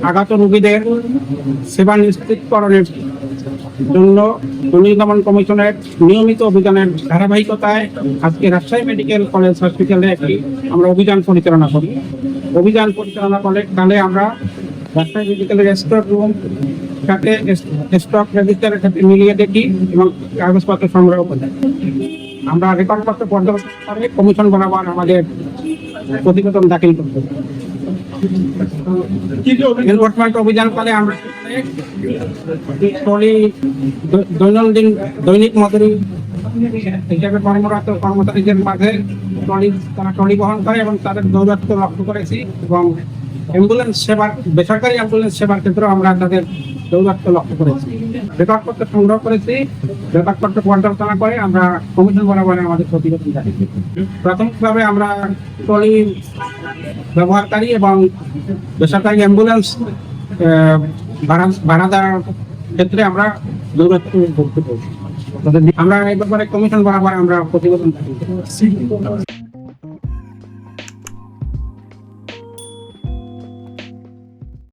আঘাত রোগীদের সেবা নিশ্চিতকরণের জন্য দুর্নীতি দমন কমিশনের নিয়মিত অভিযানের ধারাবাহিকতায় আজকে রাজশাহী মেডিকেল কলেজ হসপিটালে আমরা অভিযান পরিচালনা করি। অভিযান পরিচালনা কালে আমরা রাজশাহী মেডিকেলের স্টক রুম সাথে স্টক রেজিস্টারের সাথে মিলিয়ে দেখি এবং কাগজপত্র সংগ্রহ করি। আমরা রেকর্ডপত্র পর্যবেক্ষণ করে কমিশন বরাবর আমাদের প্রতিবেদন দাখিল করতে এনফোর্সমেন্ট অভিযানকালে আমরা দৈনিক মজুরি হিসাবে কর্মরত কর্মচারীদের মাঝে তারা ট্রলি বহন করে এবং তাদের দৌরাত্ম্য লক্ষ্য করেছি এবং অ্যাম্বুলেন্স সেবার বেসরকারি অ্যাম্বুলেন্স সেবার ক্ষেত্রেও আমরা তাদের দৌরাত্ম্য লক্ষ্য করেছি। রেকর্ডপত্র সংগ্রহ করেছি, রেকর্ডপত্র পর্যালোচনা করে আমরা কমিশন বরাবর আমাদের প্রতিবেদন জারি করি। প্রাথমিকভাবে আমরা ট্রলি ব্যবহারকারী এবং বেসরকারি অ্যাম্বুলেন্স ভাড়া দেওয়ার ক্ষেত্রে আমরা দৌরাত্ম্য করতে পারি। আমরা এই ব্যাপারে কমিশন বরাবর আমরা প্রতিবেদন জারি করি।